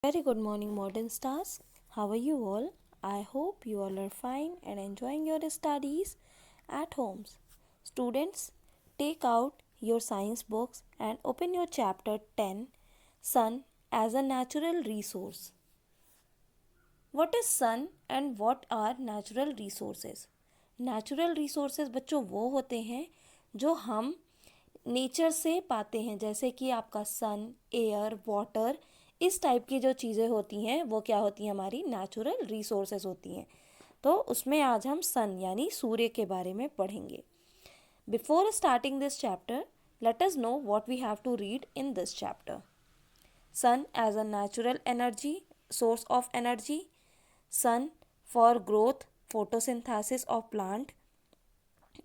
Very good morning, modern stars. How are you all? I hope you all are fine and enjoying your studies at homes. Students, take out your science books and open your chapter 10, Sun as a Natural Resource. What is sun and what are natural resources? Natural resources बच्चों वो होते हैं जो हम nature से पाते हैं, जैसे कि आपका सन, एयर, वाटर, इस टाइप की जो चीज़ें होती हैं वो क्या होती हैं, हमारी नेचुरल रिसोर्सेज होती हैं। तो उसमें आज हम सन यानी सूर्य के बारे में पढ़ेंगे। Before starting this chapter, let us know what we have to read in this chapter. Sun as a natural energy, source of energy. Sun for growth, photosynthesis of plant,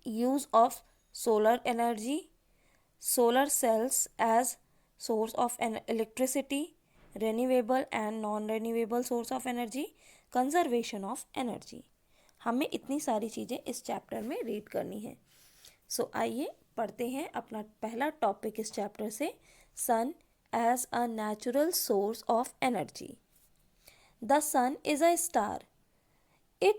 use of solar energy, solar cells as source of electricity, renewable and non-renewable source of energy, conservation of energy. हमें इतनी सारी चीज़ें इस chapter में read करनी है। सो आइए पढ़ते हैं अपना पहला टॉपिक इस चैप्टर से, sun as a natural source of energy. The sun is a star. It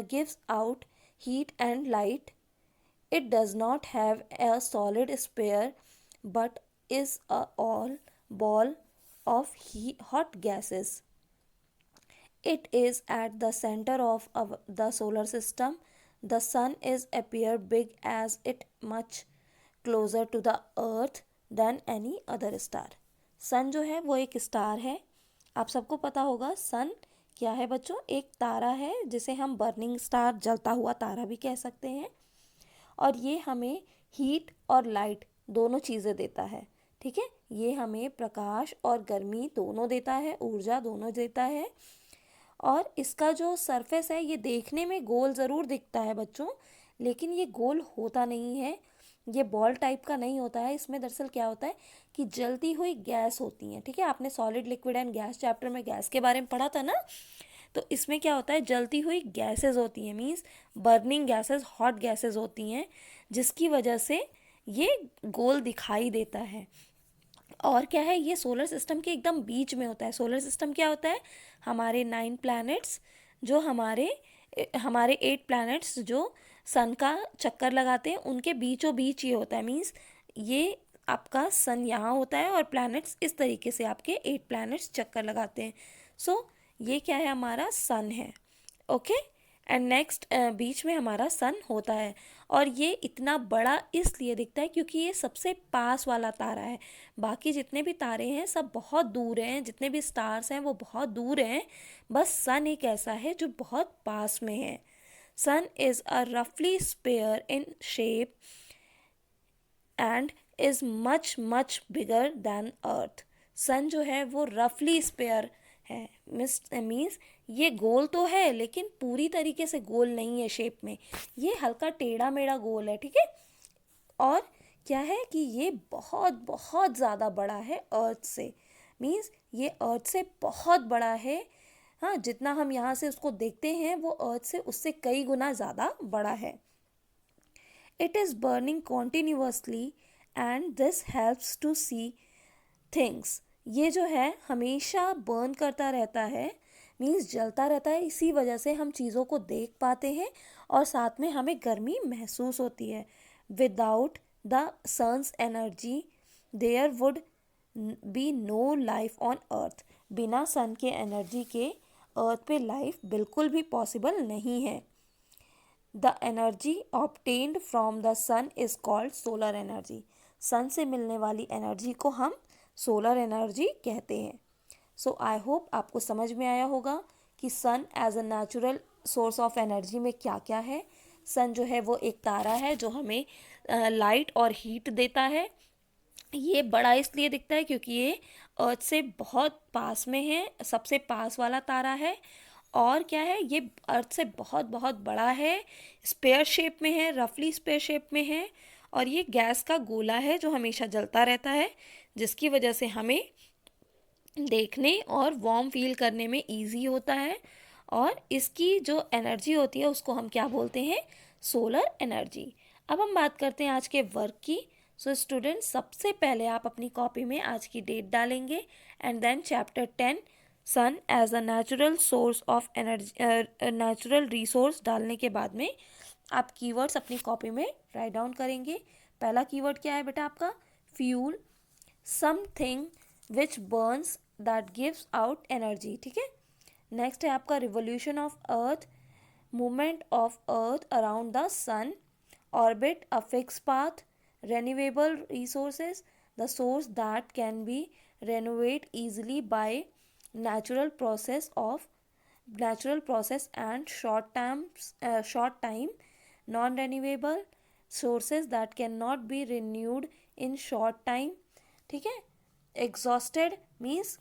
gives out heat and light. It does not have a solid sphere but is a all ball of hot gases. It is at the center of the solar system. The sun is appear big as it much closer to the earth than any other star. सन जो है वो एक star है। आप सबको पता होगा सन क्या है बच्चों, एक तारा है जिसे हम बर्निंग स्टार, जलता हुआ तारा भी कह सकते हैं। और ये हमें हीट और लाइट दोनों चीज़ें देता है। ठीक है, ये हमें प्रकाश और गर्मी दोनों देता है, ऊर्जा दोनों देता है। और इसका जो सरफेस है ये देखने में गोल ज़रूर दिखता है बच्चों, लेकिन ये गोल होता नहीं है, ये बॉल टाइप का नहीं होता है। इसमें दरअसल क्या होता है कि जलती हुई गैस होती हैं। ठीक है, आपने solid, liquid and gas chapter में गैस के बारे में पढ़ा था ना। तो इसमें क्या होता है, जलती हुई गैसेस होती हैं, means burning gases, hot gases होती हैं, जिसकी वजह से ये गोल दिखाई देता है। और क्या है, ये सोलर सिस्टम के एकदम बीच में होता है। सोलर सिस्टम क्या होता है, हमारे 9 प्लैनेट्स, जो हमारे 8 प्लैनेट्स जो सन का चक्कर लगाते हैं, उनके बीचों बीच ये होता है। मीन्स ये आपका सन यहाँ होता है और प्लैनेट्स इस तरीके से आपके 8 प्लैनेट्स चक्कर लगाते हैं। सो ये क्या है, हमारा सन है। ओके, एंड नेक्स्ट बीच में हमारा सन होता है। और ये इतना बड़ा इसलिए दिखता है क्योंकि ये सबसे पास वाला तारा है। बाकी जितने भी तारे हैं सब बहुत दूर हैं, जितने भी स्टार्स हैं वो बहुत दूर हैं, बस सन एक ऐसा है जो बहुत पास में है। सन इज़ अ रफली sphere in shape and is much much bigger than earth. Sun जो है वो रफली स्पेयर है, मीन्स ये गोल तो है लेकिन पूरी तरीके से गोल नहीं है शेप में, ये हल्का टेढ़ा मेढ़ा गोल है। ठीक है, और क्या है कि ये बहुत बहुत ज़्यादा बड़ा है अर्थ से, मीन्स ये अर्थ से बहुत बड़ा है। हाँ, जितना हम यहाँ से उसको देखते हैं वो अर्थ से उससे कई गुना ज़्यादा बड़ा है। It is burning continuously and this helps to see things. ये जो है हमेशा बर्न करता रहता है, मीन्स जलता रहता है, इसी वजह से हम चीज़ों को देख पाते हैं और साथ में हमें गर्मी महसूस होती है। Without the sun's energy there would be no life on earth. बिना सन के एनर्जी के अर्थ पे लाइफ बिल्कुल भी पॉसिबल नहीं है। The energy obtained from the sun is called solar energy. Sun से मिलने वाली एनर्जी को हम सोलर एनर्जी कहते हैं। सो आई होप आपको समझ में आया होगा कि sun as a natural source of energy में क्या क्या है। सन जो है वो एक तारा है जो हमें लाइट और हीट देता है। ये बड़ा इसलिए दिखता है क्योंकि ये अर्थ से बहुत पास में है, सबसे पास वाला तारा है। और क्या है, ये अर्थ से बहुत बहुत बड़ा है, स्पेयर शेप में है, रफली स्पेयर शेप में है। और ये गैस का गोला है जो हमेशा जलता रहता है, जिसकी वजह से हमें देखने और वार्म फील करने में इजी होता है। और इसकी जो एनर्जी होती है उसको हम क्या बोलते हैं, सोलर एनर्जी। अब हम बात करते हैं आज के वर्क की। सो स्टूडेंट्स, सबसे पहले आप अपनी कॉपी में आज की डेट डालेंगे and then chapter 10 sun as a natural source of energy, natural resource डालने के बाद में आप कीवर्ड्स अपनी कॉपी में राइट डाउन करेंगे। पहला कीवर्ड क्या है बेटा आपका? Fuel, something which burns that gives out energy, ठीक है। नेक्स्ट है आपका revolution of earth, movement of earth around the sun, orbit, a fix path, renewable resources, the source that can be renovate easily by natural process of natural process and short time, non renewable sources that cannot be renewed in short time, ठीक है। exhausted means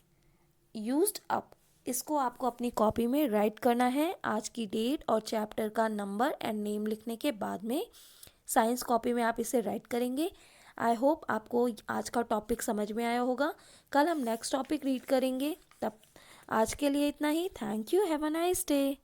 used up। इसको आपको अपनी copy में right करना है, आज की डेट और चैप्टर का नंबर एंड नेम लिखने के बाद में साइंस कॉपी में आप इसे राइट करेंगे। आई होप आपको आज का टॉपिक समझ में आया होगा। कल हम नेक्स्ट टॉपिक रीड करेंगे। तब आज के लिए इतना ही। Thank you. Have a nice day.